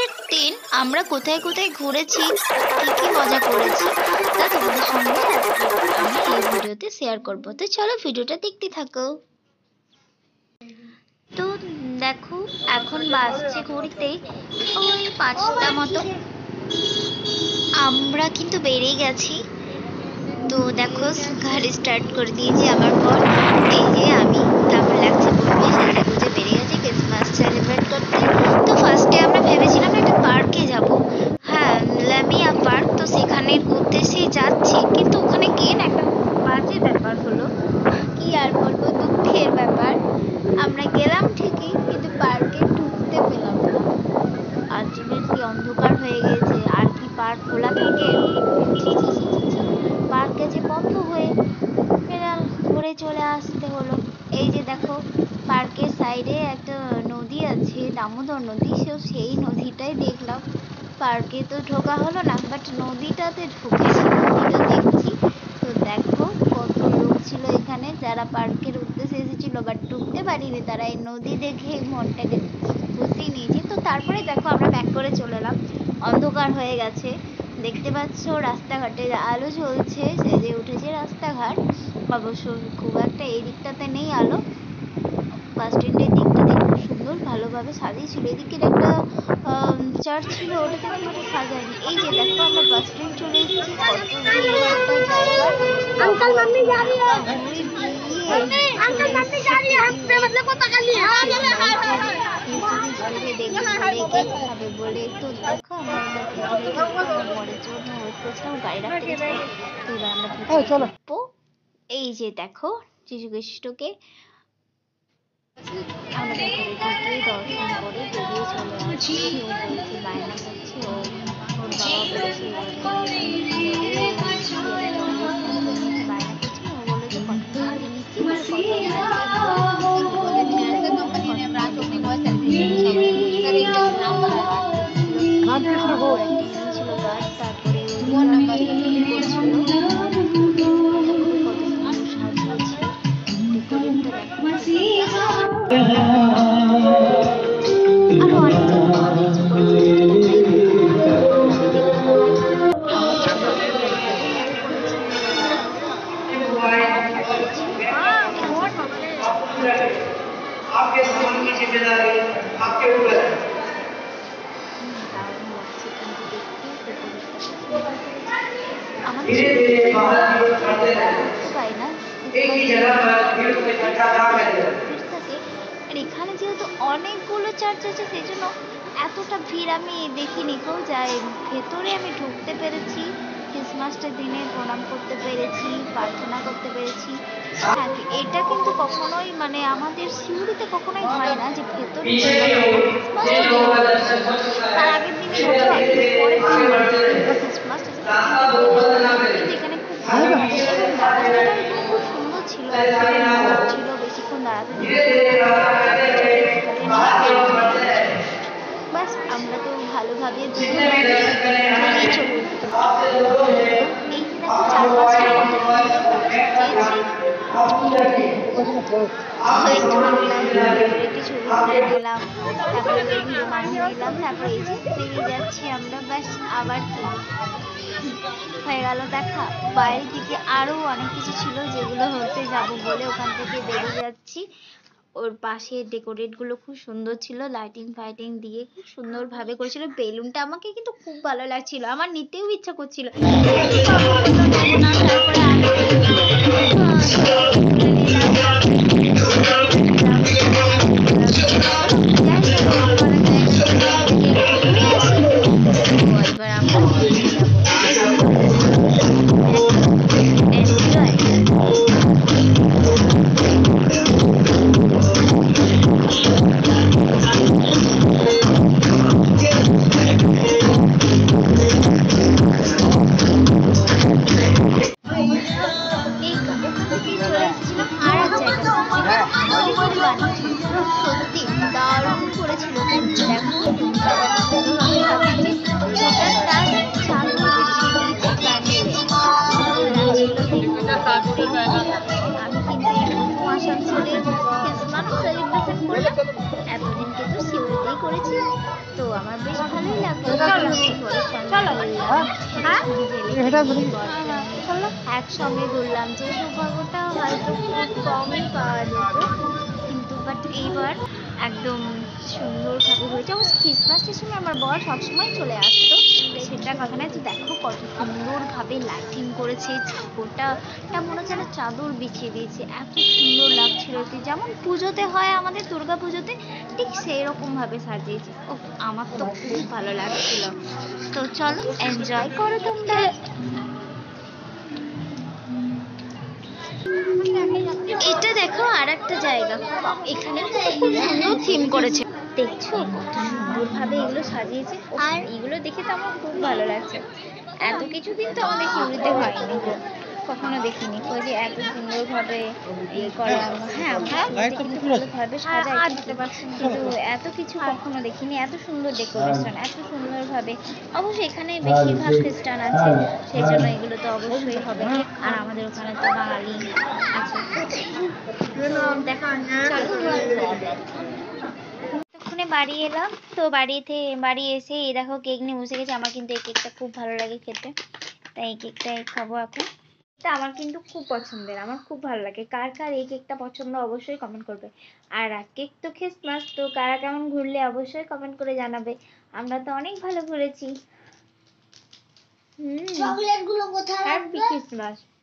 ক্রিসমাসের দিন আমরা কোথায় কোথায় ঘুরেছি, কি কি মজা করেছি তা তোমাদের সঙ্গে আমি এই ভিডিওতে শেয়ার করব। তো চলো ভিডিওটা দেখতে থাকো। তো দেখো এখন বাজছে ঘড়িতে ওই 5টা মতো। আমরা কিন্তু বেরিয়ে গেছি। তো দেখো গাড়ি স্টার্ট করে দিয়েছি আমার পর। এই যে আমি কেমন লাগছে বলবে, সেজে গুজে বেরিয়ে গেছি ক্রিসমাস সেলিব্রেট করতে। তো ফার্স্টে আমরা ভেবেছিলাম একটা পার্কে যাব, হ্যাঁ লামিয়া পার্ক। তো সেখানের উদ্দেশ্যেই যাচ্ছি, কিন্তু ওখানে গিয়ে না একটা বাজে ব্যাপার হলো। কি আর বলবো, দুঃখের ব্যাপার। আমরা গেলাম ঠিকই, কিন্তু পার্কে ঢুকতে পেলাম না। আলটিমেটলি অন্ধকার হয়ে গেছে। আর কি পার্ক খোলা থাকে? ছি ছি ছি ছি ছি, পার্ক গেছে বন্ধ হয়ে। ফেরাল ঘুরে চলে আসতে হলো। এই যে দেখো পার্কের সাইডে একটা নদী আছে, দামোদর নদী। সেই নদীটাই দেখলাম। পার্কে তো ঢোকা হলো না, বাট নদীটাতে ঢুকেছি, নদীটা দেখছি। তো দেখো কত লোক ছিল এখানে, যারা পার্কের উদ্দেশ্যে এসেছিল বাট ঢুকতে পারিনি, তারা এই নদী দেখে মনটাকে খুশি নিয়েছে। তো তারপরে দেখো আমরা ব্যাক করে চলে এলাম। অন্ধকার হয়ে গেছে, দেখতে পাচ্ছ রাস্তাঘাটে আলো জ্বলছে, সেজে উঠেছে রাস্তাঘাট। অবশ্য খুব একটা এই দিকটাতে নেই আলো। বাস স্ট্যান্ডের দিকটাতে খুব সুন্দর ভালোভাবে সাজিয়েছিল। এদিকের একটা চার্চ ছিল, ওটাতে খুব একটা সাজায়নি। এই যে দেখো আমরা বাস স্ট্যান্ড চলে এসেছি। কত ভিড় একটা জায়গা, বাবু হুড়োহুড়ি দিয়ে চলে এসেছি। খাবে বলে তো দেখো আমরা এবার পরের জন্য ওয়েট করছিলাম, গাড়ি রাখতে গেছিলাম। তো এবার আমরা ভিতরে ঢুকবো। এই যে দেখো যীশু খ্রিস্টকে আমরা ভেতরে ঢুকে দর্শন করে বেরিয়ে চলে আসছি। ও বলছে বায়না করছে, ওর বাবা বলছে বায়না করছে। ও বলে যে কটন ক্যান্ডি নিচ্ছি, বলে ছিল গার্ড। তারপরে কত সুন্দর সাজিয়েছে, ডেকোরেটটা দেখো। আরো অনেক অনেক কিছু করেছে, যেটা দেখাই দারুণ লাগছে কিন্তু দেখতে, ডেকোরেটটা খুব সুন্দর করেছে। আমাদের দেখতে পাই না থাকে। আর এখানে যেহেতু অনেকগুলো চার্চ আছে, সেই জন্য এতটা ভিড় আমি দেখিনি। কেউ যায় ভেতরে, আমি ঢুকতে পেরেছি, ক্রিসমাসটার দিনে প্রণাম করতে পেরেছি, প্রার্থনা করতে পেরেছি। হ্যাঁ এটা কিন্তু কখনোই মানে আমাদের সিউড়িতে কখনোই হয় না যে ভেতরে তার আগের দিনই ঢোকা হয়, কিন্তু পরের দিন ক্রিসমাস কিন্তু এখানে খুব ভালো লাগে। এবং ব্যবস্থাটাও এখানে খুব সুন্দর ছিল, ছিল বেশিক্ষণ দাঁড়াতে বাস। আমরা তো ভালোভাবে চলে এসেছি। এই যে দেখো চারপাশটা কত ছবি তুলে নিলাম, তারপরে ভিডিও বানিয়ে নিলাম। তারপরে এই যে বেরিয়ে যাচ্ছি আমরা। ব্যাস আবার হয়ে গেল দেখা। বাইরের দিকে আরো অনেক কিছু ছিল, যেগুলো হতে যাব বলে ওখান থেকে বেরিয়ে যাচ্ছি। ওর পাশে ডেকোরেট গুলো খুব সুন্দর ছিল, লাইটিং ফাইটিং দিয়ে খুব সুন্দর ভাবে করেছিল। বেলুনটা আমাকে কিন্তু খুব ভালো লাগছিল, আমার নিতেও ইচ্ছা করছিল। এবার আমরা চলে এসেছিলাম আর এক জায়গায়। আমার বেশ ভালোই লাগলো। একসঙ্গে ঘুরলাম, যেহেতু ভাগটা হয়তো খুব কমই পাওয়া যেত, কিন্তু বাট এইবার একদম সুন্দরভাবে হয়েছে। অবশ্য খ্রিসমাসের সময় আমার বর সবসময় চলে আসতো, সেটা কথা নয়। তো দেখো কত সুন্দরভাবে লাইটিং করেছে, ঠাকুরটা মনে হচ্ছে একটা চাদর বিছিয়ে দিয়েছে, এত সুন্দর লাগছিল। যেমন পুজোতে হয় আমাদের দুর্গা পুজোতে, ঠিক সেই রকম ভাবে সাজিয়েছে। ও, আমার তো খুব ভালো লাগছিল। তো চলো এনজয় করো তোমরা। এটা দেখো আর একটা জায়গা, এখানে খুব সুন্দর থিম করেছে, দেখছো কত সুন্দর ভাবে এগুলো সাজিয়েছে। আর এগুলো দেখে তো আমার খুব ভালো লাগছে। এত কিছু দিন তো আমাদের সিউড়িতে হয়নি, কখনো দেখিনি কই যে এত সুন্দর ভাবে এই করা। হ্যাঁ, আমাদের কিন্তু ভালোভাবে সাজায়, কিন্তু এত কিছু কখনো দেখিনি, এত সুন্দর ডেকোরেশন, এত সুন্দর ভাবে। অবশ্যই এখানে বেশিরভাগ খ্রিস্টান আছে, সেই জন্য এগুলো তো অবশ্যই হবে। আর আমাদের ওখানে তো বাঙালি আছে। দেখো তখনই বাড়ি এলাম, তো বাড়ি এসে এই দেখো কেক নিয়ে বসে গেছে। আমার কিন্তু এই কেকটা খুব ভালো লাগে খেতে, তাই এই কেকটাই খাবো এখন। এটা আমার কিন্তু খুব পছন্দের, আমার খুব ভালো লাগে। কার কার এই কেকটা পছন্দ অবশ্যই কমেন্ট করবে। আর কেক তো খ্রিসমাস, তো কারা কেমন ঘুরলে অবশ্যই কমেন্ট করে জানাবে। আমরা তো অনেক ভালো ঘুরেছি। চকলেট গুলো কোথায়? Happy Christmas.